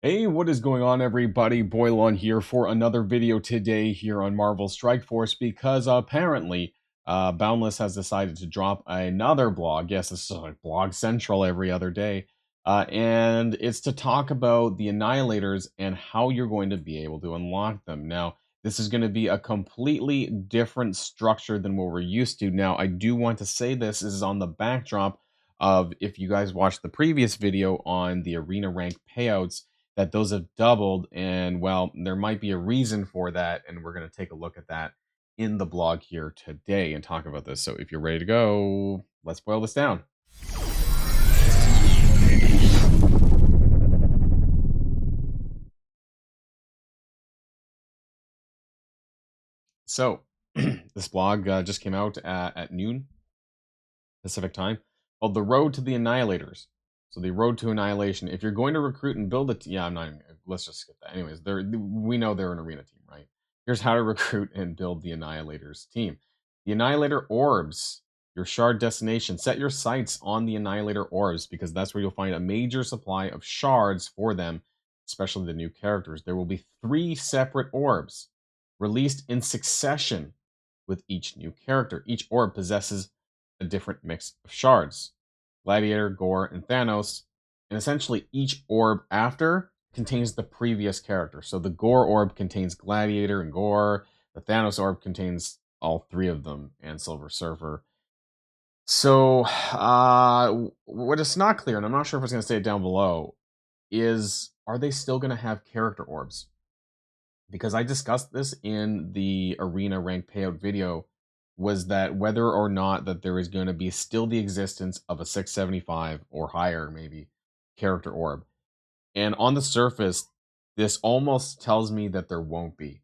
Hey, what is going on, everybody? Boilon here for another video today here on Marvel Strike Force because apparently Boundless has decided to drop another blog. Yes, this is like Blog Central every other day. And it's to talk about the Annihilators and how you're going to be able to unlock them. Now, this is going to be a completely different structure than what we're used to. Now, I do want to say this is on the backdrop of if you guys watched the previous video on the arena rank payouts that those have doubled, and well, there might be a reason for that, and we're going to take a look at that in the blog here today and talk about this. So if you're ready to go, let's boil this down. So this blog just came out at noon Pacific time, called The Road to the Annihilators. So the road to annihilation. If you're going to recruit and build it, yeah, I'm not. Let's just skip that. Anyways, we know they're an arena team, right? Here's how to recruit and build the Annihilators team. The Annihilator orbs, your shard destination. Set your sights on the Annihilator orbs because that's where you'll find a major supply of shards for them, especially the new characters. There will be 3 separate orbs released in succession with each new character. Each orb possesses a different mix of shards: Gladiator, Gore, and Thanos. And essentially, each orb after contains the previous character. So the Gore orb contains Gladiator and Gore. The Thanos orb contains all 3 of them and Silver Surfer. So, what is not clear, and I'm not sure if it's going to say it down below, is are they still going to have character orbs? Because I discussed this in the arena rank payout video, was that whether or not that there is going to be still the existence of a 675 or higher maybe character orb. And on the surface, this almost tells me that there won't be.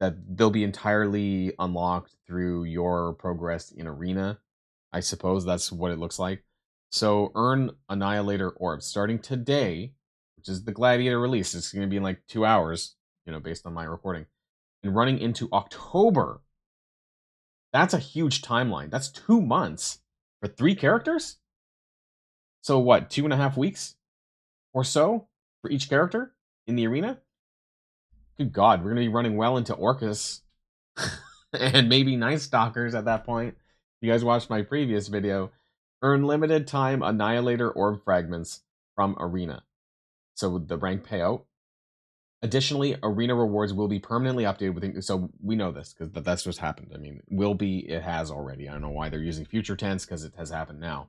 That they'll be entirely unlocked through your progress in arena. I suppose that's what it looks like. So earn Annihilator orbs starting today, which is the Gladiator release. It's going to be in like 2 hours, based on my recording. And running into October. That's a huge timeline. That's 2 months for 3 characters? So what, 2.5 weeks or so for each character in the arena? Good God, we're going to be running well into Orcus and maybe Night Stalkers at that point. You guys watched my previous video. Earn limited time Annihilator orb fragments from arena. So the rank payout. Additionally, arena rewards will be permanently updated with. So we know this because that's what's happened. I mean, will be, it has already. I don't know why they're using future tense because it has happened now.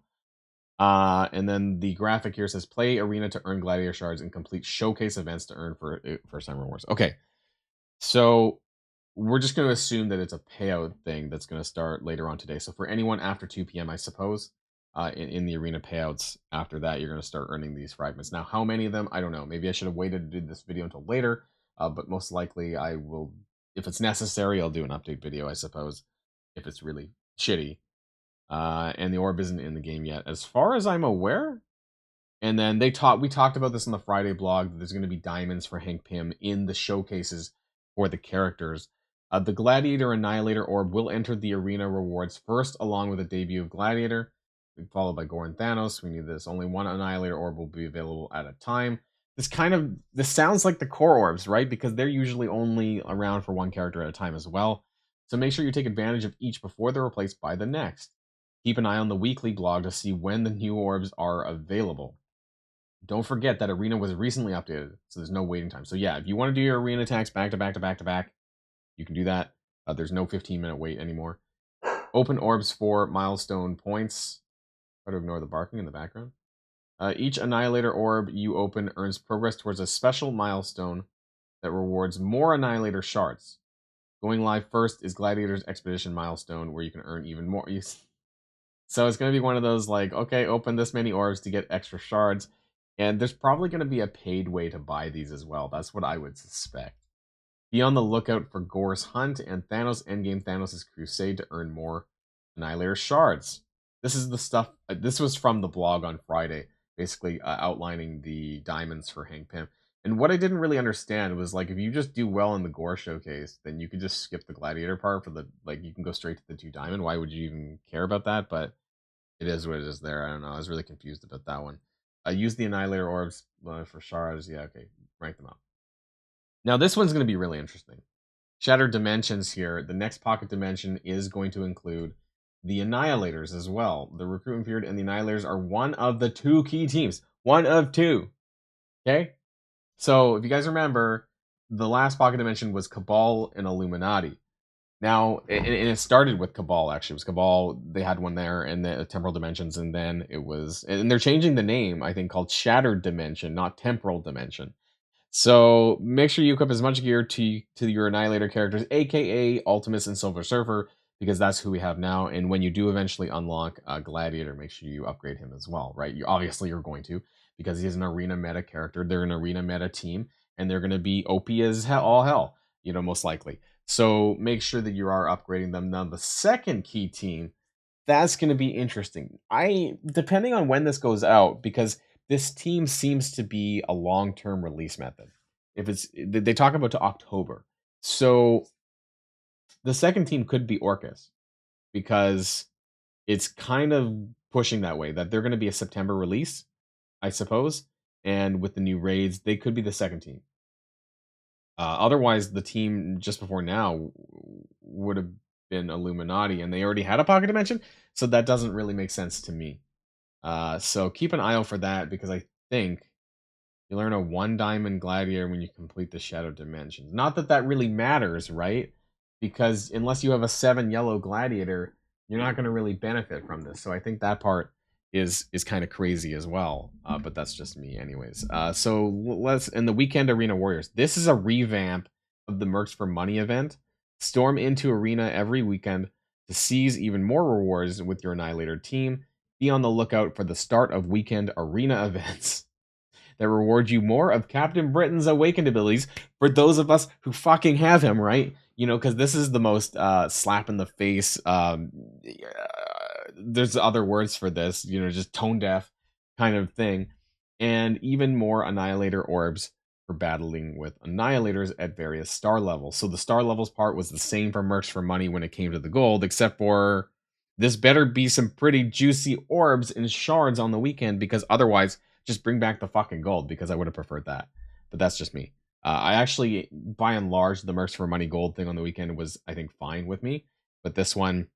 And then the graphic here says play arena to earn gladiator shards and complete showcase events to earn for first time rewards. Okay, so we're just going to assume that it's a payout thing that's going to start later on today. So for anyone after 2 p.m., I suppose, in the arena payouts after that, you're going to start earning these fragments. Now, how many of them? I don't know. Maybe I should have waited to do this video until later, but most likely I will, if it's necessary, I'll do an update video, I suppose, if it's really shitty. And the orb isn't in the game yet, as far as I'm aware. And then we talked about this on the Friday blog, that there's going to be diamonds for Hank Pym in the showcases for the characters. The Gladiator Annihilator orb will enter the arena rewards first, along with the debut of Gladiator, followed by Gore and Thanos. We need this. Only one Annihilator orb will be available at a time. This sounds like the core orbs, right? Because they're usually only around for one character at a time as well. So make sure you take advantage of each before they're replaced by the next. Keep an eye on the weekly blog to see when the new orbs are available. Don't forget that arena was recently updated, so there's no waiting time. So yeah, if you want to do your arena attacks back to back to back to back, you can do that. There's no 15-minute wait anymore. Open orbs for milestone points. Try to ignore the barking in the background. Each Annihilator orb you open earns progress towards a special milestone that rewards more Annihilator shards. Going live first is Gladiator's Expedition milestone, where you can earn even more. So it's going to be one of those like, okay, open this many orbs to get extra shards. And there's probably going to be a paid way to buy these as well. That's what I would suspect. Be on the lookout for Gore's Hunt and Thanos Endgame Thanos' Crusade to earn more Annihilator shards. This is the stuff. This was from the blog on Friday, basically outlining the diamonds for Hank Pym. And what I didn't really understand was, like, if you just do well in the Gore showcase, then you could just skip the Gladiator part for the, like, you can go straight to the 2 diamond. Why would you even care about that? But it is what it is there. I don't know. I was really confused about that one. Use the Annihilator orbs for shards. Yeah, okay. rank them up. Now, this one's going to be really interesting. Shattered Dimensions here. The next pocket dimension is going to include the Annihilators as well. The recruitment period and the Annihilators are one of the 2 key teams. One of 2. Okay? So, if you guys remember, the last pocket dimension was Cabal and Illuminati. Now, and it started with Cabal, actually. It was Cabal, they had one there, and the Temporal Dimensions, and then it was... And they're changing the name, I think, called Shattered Dimension, not Temporal Dimension. So make sure you equip as much gear to your Annihilator characters, aka Ultimus and Silver Surfer, because that's who we have now. And when you do eventually unlock Gladiator, make sure you upgrade him as well, right? Obviously you're going to, because he's an arena meta character. They're an arena meta team, and they're going to be OP as hell, all hell, most likely. So make sure that you are upgrading them. Now the second key team, that's going to be interesting. Depending on when this goes out, because this team seems to be a long-term release method. If they talk about to October, so the second team could be Orcus, because it's kind of pushing that way, that they're going to be a September release, I suppose. And with the new raids, they could be the second team. Otherwise, the team just before now would have been Illuminati, and they already had a pocket dimension, so that doesn't really make sense to me. So keep an eye out for that, because I think you learn a 1 diamond gladiator when you complete the shadow dimensions. Not that that really matters, right? Because unless you have a 7 yellow gladiator, you're not going to really benefit from this. So I think that part is kind of crazy as well. But that's just me anyways. So let's... In the Weekend Arena Warriors, this is a revamp of the Mercs for Money event. Storm into Arena every weekend to seize even more rewards with your Annihilator team. Be on the lookout for the start of Weekend Arena events that reward you more of Captain Britain's awakened abilities for those of us who fucking have him, right? Because this is the most slap in the face. There's other words for this, just tone deaf kind of thing. And even more Annihilator orbs for battling with Annihilators at various star levels. So the star levels part was the same for Mercs for Money when it came to the gold, except for this better be some pretty juicy orbs and shards on the weekend, because otherwise, just bring back the fucking gold, because I would have preferred that. But that's just me. I actually, by and large, the Mercs for Money gold thing on the weekend was, I think, fine with me. But this one,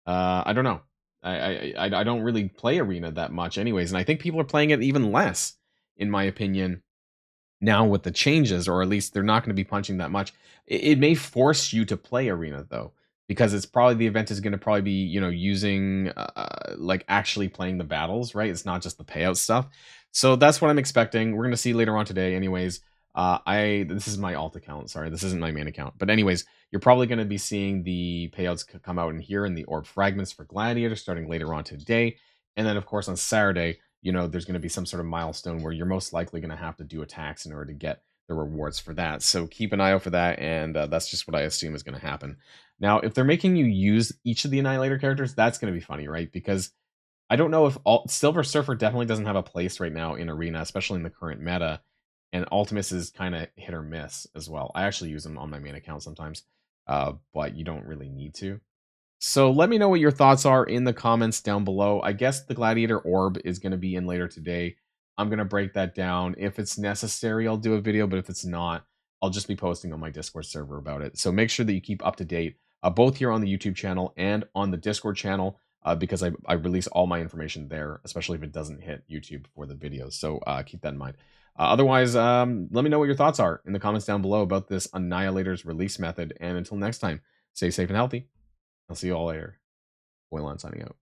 I don't know. I don't really play Arena that much anyways, and I think people are playing it even less, in my opinion, now with the changes, or at least they're not going to be punching that much. It may force you to play Arena, though, because it's probably... the event is going to probably be, using like actually playing the battles, right? It's not just the payout stuff. So that's what I'm expecting. We're going to see later on today anyways. This is my alt account, sorry, this isn't my main account, but anyways, you're probably going to be seeing the payouts come out in here in the orb fragments for Gladiator starting later on today. And then of course on Saturday, there's going to be some sort of milestone where you're most likely going to have to do attacks in order to get the rewards for that. So keep an eye out for that, and that's just what I assume is going to happen. Now, if they're making you use each of the Annihilator characters, that's going to be funny, right? Because I don't know if Silver Surfer definitely doesn't have a place right now in Arena, especially in the current meta, and Ultimus is kind of hit or miss as well. I actually use him on my main account sometimes, but you don't really need to. So let me know what your thoughts are in the comments down below. I guess the Gladiator Orb is going to be in later today. I'm going to break that down. If it's necessary, I'll do a video, but if it's not, I'll just be posting on my Discord server about it. So make sure that you keep up to date, both here on the YouTube channel and on the Discord channel, because I release all my information there, especially if it doesn't hit YouTube for the videos. So keep that in mind. Otherwise, let me know what your thoughts are in the comments down below about this Annihilators release method. And until next time, stay safe and healthy. I'll see you all later. Boilon signing out.